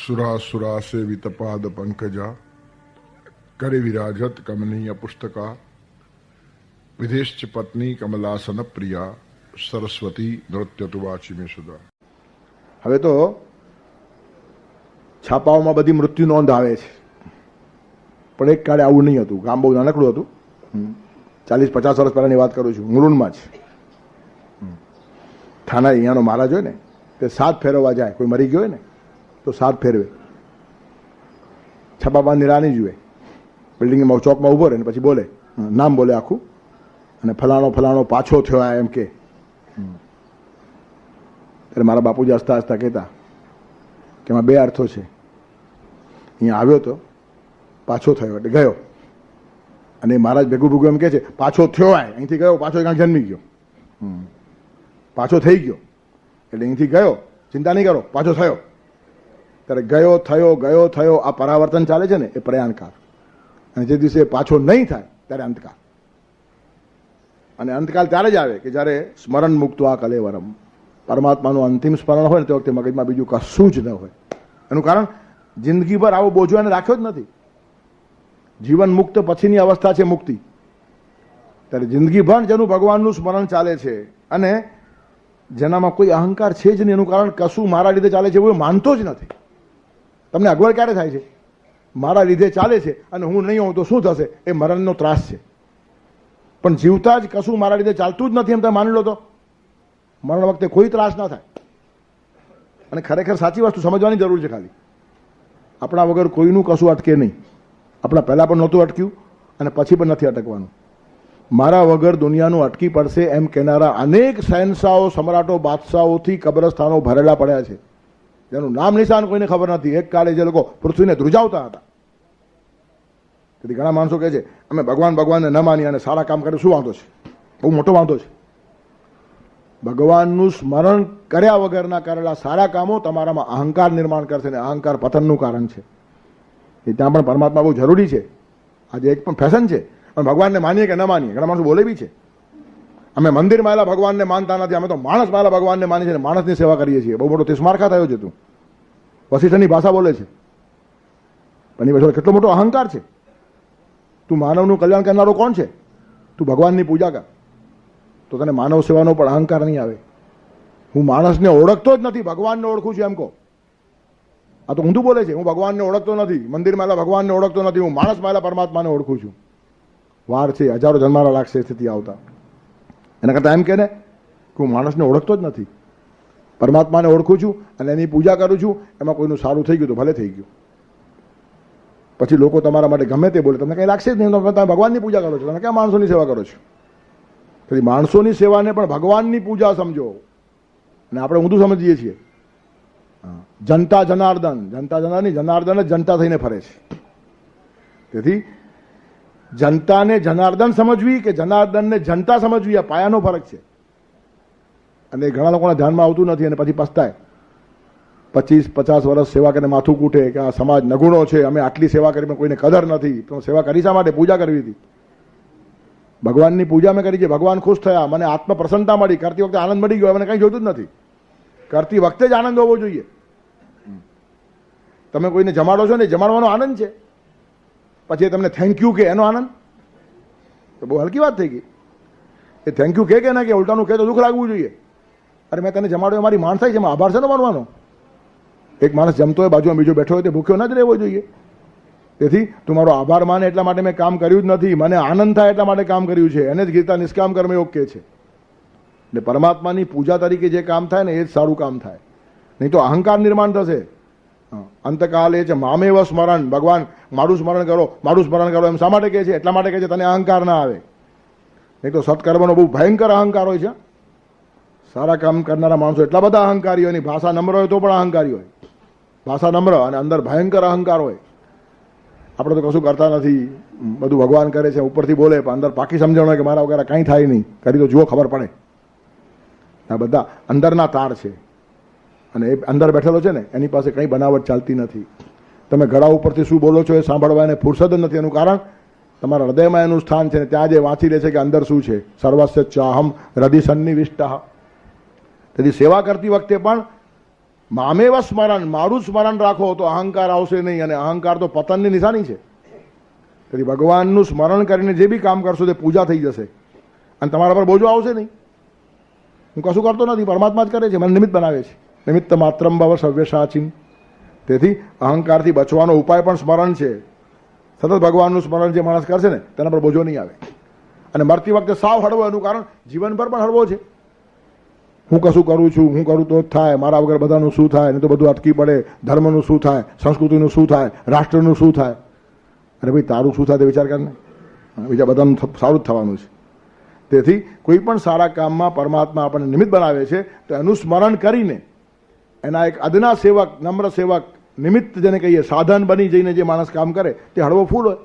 सुरा सेवित पाद पंकजा करे विराजत कमनीय पुस्तका विदेश पत्नी कमलासन प्रिया सरस्वती नृत्य तुवाची में सुधा. હવે તો છાપાઓમાં બધી મૃત્યુ નોંધ આવે છે, પણ એક કાળે આવું નહીં હતું. ગામ બહુ નાનકડું હતું. 40-50 વર્ષ પહેલાની વાત કરું છું. મુલુંડમાં જ થાના અહીંયાનો મહારાજ હોય ને તે 7 ફેરવવા જાય. કોઈ મરી ગયો હોય ને તો 7 ફેરવે. છાપામાં નિરાની જુએ, બિલ્ડિંગમાં ચોકમાં ઊભો રહે ને પછી બોલે, નામ બોલે આખું, અને ફલાણો ફલાણો પાછો થયો આ એમ કે. ત્યારે મારા બાપુજી હસતા હસતા કહેતા કે એમાં 2 અર્થો છે. અહીંયા આવ્યો તો પાછો થયો એટલે ગયો, અને મહારાજ ભેગું ભેગું એમ કે છે પાછો થયો આય, અહીંથી ગયો પાછો ક્યાંક જન્મી ગયો, પાછો થઈ ગયો એટલે અહીંથી ગયો, ચિંતા નહીં કરો, પાછો થયો. ત્યારે ગયો થયો આ પરાવર્તન ચાલે છે ને એ પ્રયાણકાળ, અને જે દિવસે પાછો નહીં થાય ત્યારે અંતકાળ. અને અંતકાળ ત્યારે જ આવે કે જ્યારે સ્મરણ મુક્ત આ કલેવરમ, પરમાત્માનું અંતિમ સ્મરણ હોય ને તે વખતે મગજમાં બીજું કશું જ ન હોય. એનું કારણ જિંદગીભર આવો બોજો એને રાખ્યો જ નથી. જીવન મુક્ત પછીની અવસ્થા છે મુક્તિ. ત્યારે જિંદગીભર જેનું ભગવાનનું સ્મરણ ચાલે છે અને જેનામાં કોઈ અહંકાર છે જ નહીં, એનું કારણ કશું મારા લીધે ચાલે છે એવું માનતો જ નથી. તમને અગવડ ક્યારે થાય છે? મારા લીધે ચાલે છે અને હું નહીં હોઉં તો શું થશે, એ મરણનો ત્રાસ છે. પણ જીવતા જ કશું મારા લીધે ચાલતું જ નથી એમ તમે માની લો તો મરણ વખતે કોઈ ત્રાસ ના થાય. અને ખરેખર સાચી વસ્તુ સમજવાની જરૂર છે. ખાલી આપણા વગર કોઈનું કશું અટકે નહીં. આપણા પહેલાં પણ નહોતું અટક્યું અને પછી પણ નથી અટકવાનું. મારા વગર દુનિયાનું અટકી પડશે એમ કહેનારા અનેક શહેનશાહો, સમ્રાટો, બાદશાહોથી કબ્રસ્તાનો ભરેલા પડ્યા છે, જેનું નામ નિશાન કોઈને ખબર નથી. એક કાળે જે લોકો પૃથ્વીને ધ્રુજાવતા હતા. તેથી ઘણા માણસો કહે છે અમે ભગવાનને ન માની અને સારા કામ કરે, શું વાંધો છે? બહુ મોટો વાંધો છે. ભગવાનનું સ્મરણ કર્યા વગરના કરેલા સારા કામો તમારામાં અહંકાર નિર્માણ કરશે, અને અહંકાર પતનનું કારણ છે. એ ત્યાં પણ પરમાત્મા બહુ જરૂરી છે. આજે એક પણ ફેશન છે, પણ ભગવાનને માનીએ કે ન માનીએ, ઘણા માણસો બોલે બી છે અમે મંદિરમાં આવેલા ભગવાનને માનતા નથી, અમે તો માણસમાં આવેલા ભગવાનને માની છે, માણસની સેવા કરીએ છીએ. બહુ મોટો તિસ્મારખા થયો છે. તું વસિષ્ઠની ભાષા બોલે છે, પણ એ પાછળ કેટલો મોટો અહંકાર છે. તું માનવનું કલ્યાણ કરનારો કોણ છે? તું ભગવાનની પૂજા કર તો તને માનવ સેવાનો પણ અહંકાર નહીં આવે. હું માણસને ઓળખતો જ નથી, ભગવાનને ઓળખું છું એમ કહો. આ તો ઊંધું બોલે છે. હું ભગવાનને ઓળખતો નથી, મંદિરમાં આવેલા ભગવાનને ઓળખતો નથી, હું માણસમાં આવેલા પરમાત્માને ઓળખું છું. વાર છે, હજારો જન્મારા લાગશે સ્થિતિ આવતા. એના કરતાં એમ કે ને કે હું માણસને ઓળખતો જ નથી, પરમાત્માને ઓળખું છું અને એની પૂજા કરું છું. એમાં કોઈનું સારું થઈ ગયું તો ભલે થઈ ગયું. પછી લોકો તમારા માટે ગમે તે બોલે, તમને કંઈ લાગશે જ નહીં. તમે ભગવાનની પૂજા કરો છો, તમે ક્યાં માણસોની સેવા કરો છો? તેથી માણસોની સેવાને પણ ભગવાનની પૂજા સમજો. અને આપણે ઊંધું સમજીએ છીએ. જનતા જનાર્દન, જનતા જનાર્દન, જનાર્દન જ જનતા થઈને ફરે છે. તેથી જનતાને જનાર્દન સમજવી કે જનાર્દનને જનતા સમજવી, આ પાયાનો ફરક છે. અને ઘણા લોકોના ધ્યાનમાં આવતું નથી અને પછી પસ્તાય. 25-50 વર્ષ સેવા કરીને માથું કૂટે કે આ સમાજ નગુણો છે, અમે આટલી સેવા કરી પણ કોઈને કદર નથી. તો સેવા કરી શા માટે? પૂજા કરવી હતી. ભગવાનની પૂજા મેં કરી છે, ભગવાન ખુશ થયા, મને આત્મ પ્રસન્નતા મળી, કરતી વખતે આનંદ મળી ગયો. મને કંઈ જોતું જ નથી. કરતી વખતે જ આનંદ હોવો જોઈએ. તમે કોઈને જમાડો છો ને, જમાડવાનો આનંદ છે, પછી તમને થેન્ક યુ કે એનો આનંદ તો બહુ હલકી વાત થઈ ગઈ. એ થેન્ક યુ કે ના કે ઉલટાનું કે તો દુઃખ લાગવું જોઈએ. અરે મેં તને જમાડ્યો, મારી માણસાઈ છે, એમાં આભાર છે ને માનવાનો. એક માણસ જમતો હોય, બાજુમાં બીજો બેઠો હોય, તે ભૂખ્યો ન જ રહેવો જોઈએ. તેથી તું મારો આભાર માને એટલા માટે મેં કામ કર્યું જ નથી, મને આનંદ થાય એટલા માટે કામ કર્યું છે. એને જ ગીતા નિષ્કામ કર્મયોગ કહે છે. એટલે પરમાત્માની પૂજા તરીકે જે કામ થાય ને એ જ સારું કામ થાય, નહીં તો અહંકાર નિર્માણ થશે. અંતકાલ એ છે મામેવ સ્મરણ, ભગવાન મારું સ્મરણ કરો, મારું સ્મરણ કરો એમ શા માટે કહે છે? એટલા માટે કહે છે તને અહંકાર ના આવે. નહીં તો સત્કર્મનો બહુ ભયંકર અહંકાર હોય છે. સારા કામ કરનારા માણસો એટલા બધા અહંકારી હોય, એની ભાષા નમ્ર હોય તો પણ અહંકારી હોય. ભાષા નમ્ર અને અંદર ભયંકર અહંકાર હોય. આપણે તો કશું કરતા નથી, બધું ભગવાન કરે છે, ઉપરથી બોલે, પણ અંદર પાકી સમજણ હોય કે મારા વગેરે કાંઈ થાય નહીં, કરી તો જુઓ ખબર પડે. આ બધા અંદરના તાર છે, અને એ અંદર બેઠેલો છે ને એની પાસે કંઈ બનાવટ ચાલતી નથી. તમે ગળા ઉપરથી શું બોલો છો એ સાંભળવા એને ફુરસદ જ નથી. એનું કારણ તમારા હૃદયમાં એનું સ્થાન છે ને ત્યાં જે વાંચી લે છે કે અંદર શું છે. સર્વસ્ય ચાહમ હૃદય સન્નિવિષ્ટ. તેથી સેવા કરતી વખતે પણ મામેવ સ્મરણ, મારું સ્મરણ રાખો તો અહંકાર આવશે નહીં, અને અહંકાર તો પતનની નિશાની છે. તેથી ભગવાનનું સ્મરણ કરીને જે બી કામ કરશો તે પૂજા થઈ જશે અને તમારા પર બોજો આવશે નહીં. હું કશું કરતો નથી, પરમાત્મા જ કરે છે, મને નિમિત્ત બનાવે છે. નિમિત્ત માત્રમ ભવ સવ્યસાચીન. તેથી અહંકારથી બચવાનો ઉપાય પણ સ્મરણ છે. સતત ભગવાનનું સ્મરણ જે માણસ કરશે ને તેના પર બોજો નહીં આવે. અને મરતી વખતે સાવ હળવો, એનું કારણ જીવન પર પણ હળવો છે. હું કશું કરું છું, હું કરું તો જ થાય, મારા વગર બધાનું શું થાય, નહીં તો બધું અટકી પડે, ધર્મનું શું થાય, સંસ્કૃતિનું શું થાય, રાષ્ટ્રનું શું થાય. અરે ભાઈ, તારું શું થાય તે વિચાર કર ને, બીજા બધાનું સારું જ થવાનું છે. તેથી કોઈ પણ સારા કામમાં પરમાત્મા આપણને નિમિત્ત બનાવે છે તો એનું સ્મરણ કરીને એના એક અદના સેવક, નમ્ર સેવક, નિમિત્ત જેને કહીએ, સાધન બની જઈને જે માણસ કામ કરે તે હળવો ફૂલ હોય,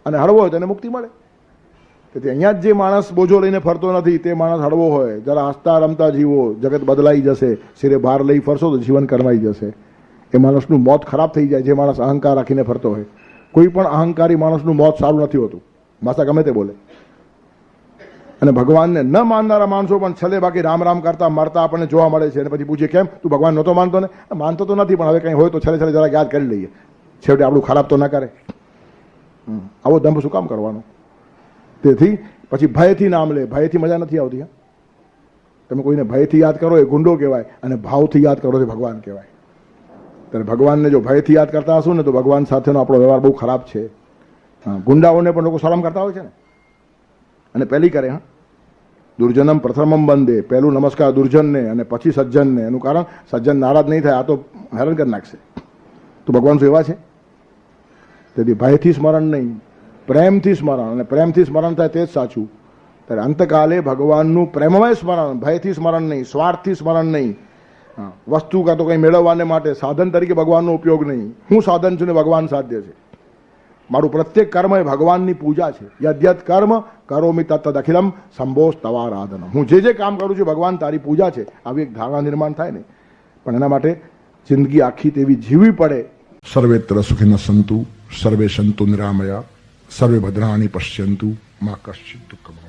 અને હળવો હોય તેને મુક્તિ મળે. તેથી અહીંયા જ જે માણસ બોજો લઈને ફરતો નથી તે માણસ હળવો હોય. જરા હસતા રમતા જીવો, જગત બદલાઈ જશે. શિરે ભાર લઈ ફરશો તો જીવન કરમાઈ જશે. એ માણસનું મોત ખરાબ થઈ જાય જે માણસ અહંકાર રાખીને ફરતો હોય. કોઈ પણ અહંકારી માણસનું મોત સારું નથી હોતું, માસા ગમે તે બોલે. અને ભગવાનને ન માનનારા માણસો પણ છેલ્લે બાકી રામ રામ કરતા મરતા આપણને જોવા મળે છે. અને પછી પૂછીએ કેમ તું ભગવાન નહોતો માનતો ને? માનતો તો નથી, પણ હવે કંઈ હોય તો છેલ્લે છેલ્લે જરા યાદ કરી લઈએ, છેવટે આપણું ખરાબ તો ના કરે. આવો દંભ શું કામ કરવાનો? તેથી પછી ભયથી નામ લે. ભયથી મજા નથી આવતી. તમે કોઈને ભયથી યાદ કરો એ ગુંડો કહેવાય, અને ભાવથી યાદ કરો એ ભગવાન કહેવાય. ત્યારે ભગવાનને જો ભયથી યાદ કરતા હશું ને તો ભગવાન સાથેનો આપણો વ્યવહાર બહુ ખરાબ છે. ગુંડાઓને પણ લોકો સલામ કરતા હોય છે ને, અને પહેલી કરે. દુર્જનમ પ્રથમમ બંદે, પહેલું નમસ્કાર દુર્જનને અને પછી સજ્જનને. એનું કારણ સજ્જન નારાજ નહીં થાય, આ તો હેરાન કરી નાખશે. તો ભગવાન શું એવા છે? તેથી ભયથી સ્મરણ નહીં, પ્રેમથી સ્મરણ. અને પ્રેમથી સ્મરણ થાય તે જ સાચું. ત્યારે અંતકાલે ભગવાનનું પ્રેમમય સ્મરણ, ભયથી સ્મરણ નહીં, સ્વાર્થથી સ્મરણ નહીં. વસ્તુ કાં તો કંઈ મેળવવાને માટે સાધન તરીકે ભગવાનનો ઉપયોગ નહીં. હું સાધન છું ને ભગવાન સાધ્ય છે. મારું પ્રત્યેક કર્મ એ ભગવાનની પૂજા છે. યદ્યત કર્મ કરોમિ તત્તદ અખિલમ સંભોસ તવારાધન. હું જે જે કામ કરું છું ભગવાન તારી પૂજા છે, આવી એક ધારણા નિર્માણ થાય ને. પણ એના માટે જિંદગી આખી તેવી જીવવી પડે. સર્વેત્ર સુખિનઃ સંતુ, સર્વે સંતુ નિરામયા, સર્વે ભદ્રાણિ પશ્યન્તુ, મા કશ્ચિત દુઃખમ.